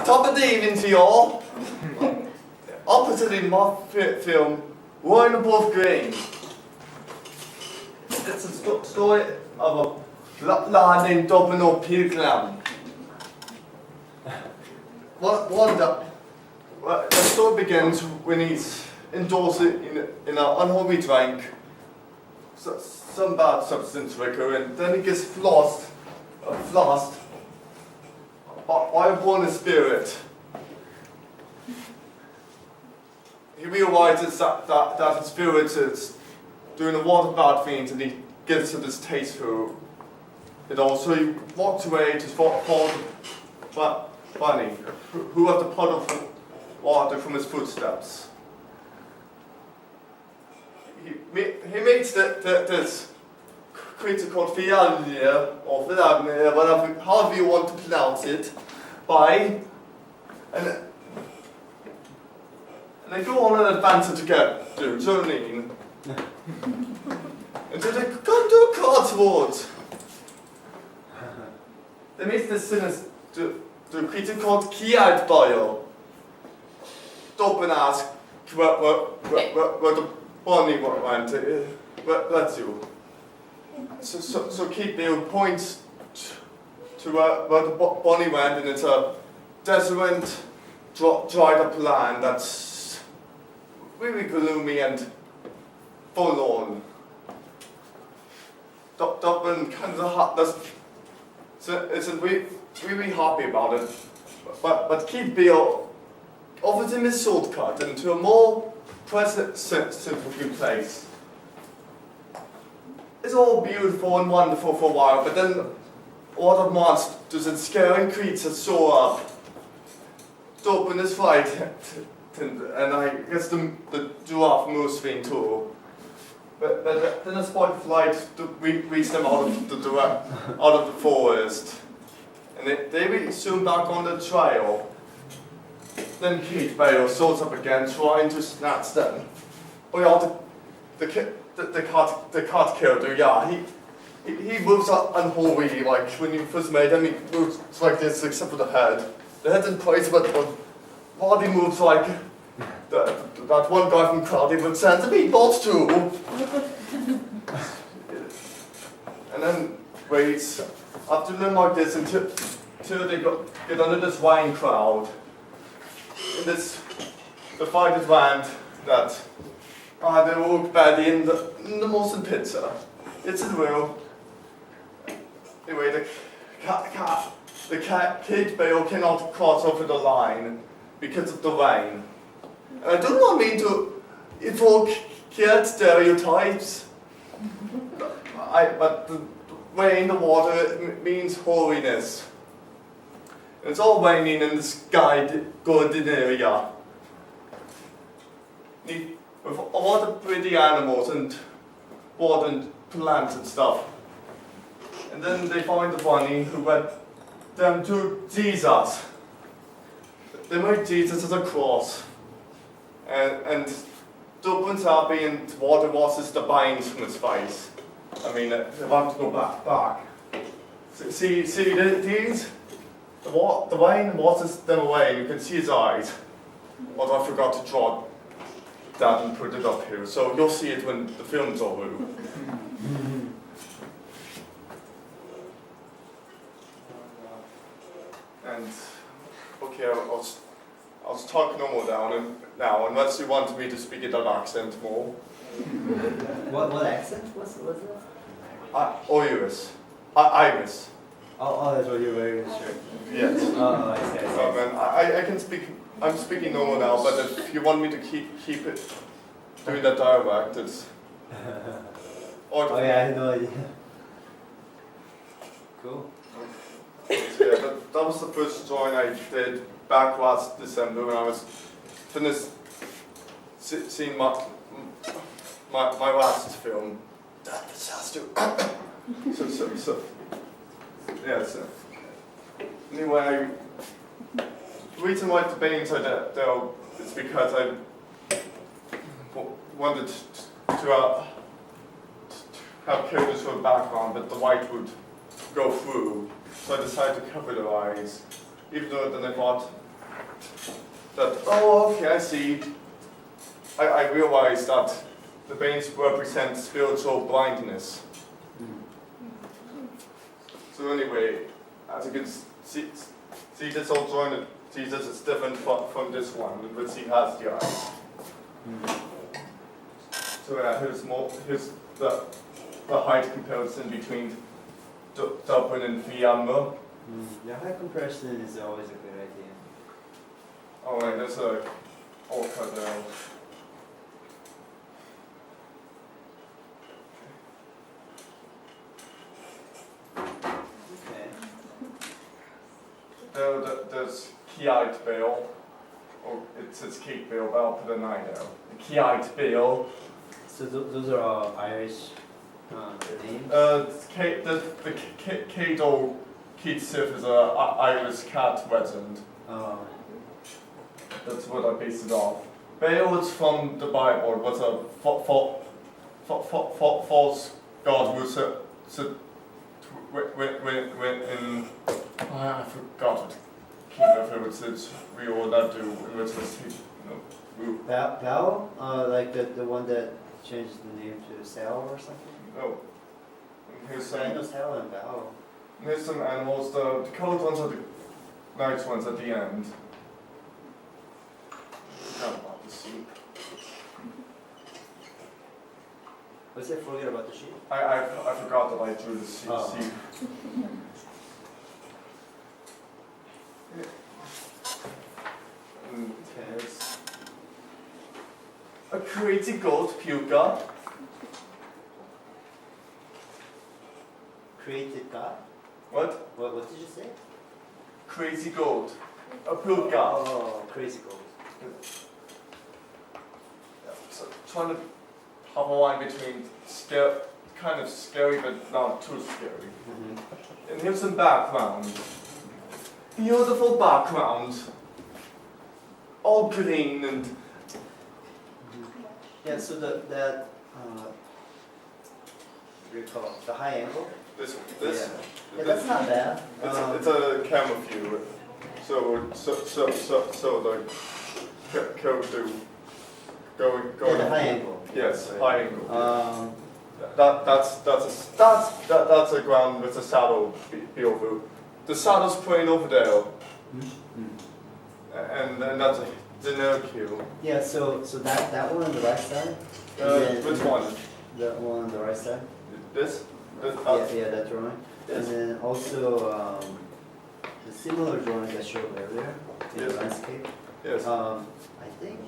Top of the evening to you all. Opposite in my film, Royal Above Green. It's a story of a lad named Dublin O'Pilgrim. The story begins when he's indoors in an unholy drink, some bad substance liquor, and then he gets flossed by a born spirit. He realizes that his spirit is doing a lot of bad things, and he gets a distaste for it all. So he walks away to follow the bunny, who had the puddle of water from his footsteps. He meets this creature called Fialnia, or Fialnia, whatever, however you want to pronounce it, and they go on an adventure together, journeying. And so they come to a crossroads. They meet this the creature called Kiadbile. Dublin asks where the bunny went. That's you. So Keith Bill points to where the bunny went, and it's a desolate, dried up land that's really gloomy and forlorn. Dublin kind of isn't really happy about it, but Keith Bill offers him a shortcut into a more pleasant, simple place. It's all beautiful and wonderful for a while, but then all the monsters and scary creatures show up. Dublin is frightened, and I guess the giraffe moves thing too. But then a spot of light reach them out of the forest, and they really soon back on the trail. Then Keith Bale shows up again, trying to snatch them. Oh yeah, the cat killed, yeah. He moves unholy, like when you first made him, he moves like this, except for the head. The head's in place, but the body moves like that one guy from Crowley would send the meatballs too. And then waits after them like this until they get under this wine crowd. In this divided land that they look badly in the Molson pizza. It's in real. Anyway, the Kid Bale cannot cross over the line because of the rain. And I do not mean to evoke kid stereotypes, but the rain, the water, means holiness. It's all raining in the sky golden area. With all the pretty animals and water and plants and stuff. And then they find the bunny who led them to Jesus. They made Jesus as a cross. And Dublin's happy, and water washes the vines from his face. I mean, they want to go back. See these? The wine washes them away, and you can see his eyes. Although I forgot to draw that and put it up here, so you'll see it when the film's over. And okay, I'll talk normal now, unless you want me to speak in that accent more. What accent? What's that? Iris. Iris. Oh, that's what you're wearing this shirt. Yes. I see. Oh man, I can speak. I'm speaking normal now, but if you want me to keep it doing that dialect, it's. Oh yeah, I have no idea. Cool. So yeah, that was the first drawing I did back last December when I was finished seeing my last film. That disaster. So. Yeah, so. Anyway, the reason why the paintings are there is because I wanted to have characters for the background, but the white would go through. So I decided to cover the eyes, even though then I thought that, oh, okay, I see. I realized that the veins represent spiritual blindness. So anyway, as you can see this all joined. See, this is different from this one, which he has the eyes. So here's the height comparison between Dublin and Fiamma. The height comparison is always a good idea. Oh, right, there's a all cut there. There's Keyite Bill, or it says Keith Bill, but I'll put an I there. The Keyite Bill. So those are all Irish names? The Cato Keith Sif is an Irish cat legend. Oh. That's what I based it off. Baal is from the Bible. It was a false god who said when in I forgot it. If it was real or not do in which was Bao? Like the one that changed the name to Sal or something? No. Here's I know Sal and Bao. Here's some animals. The colored ones are the nice ones at the end. Forgot about the sheep. What's it? Forget about the sheep? I forgot that I drew the sheep. Oh. Okay. A crazy goat puka. Created God? What? What did you say? Crazy goat. A puka. Oh, crazy goat. Yeah, so trying to have a line between kind of scary but not too scary. And here's some background. Beautiful background. All green and Yeah, so that what do you call it? The high angle? this. Yeah, that's not bad. It's a camera view. So the code do going. Yeah, the high angle. Yes, high angle. Um, That's a ground with a saddle view. The saddle's playing over there, and that's a generic view. Yeah, so that one on the right side. Which one? That one on the right side. This? Yeah, that drawing. Yes. And then also the similar drawing I showed earlier in the Yes. landscape. Yes. I think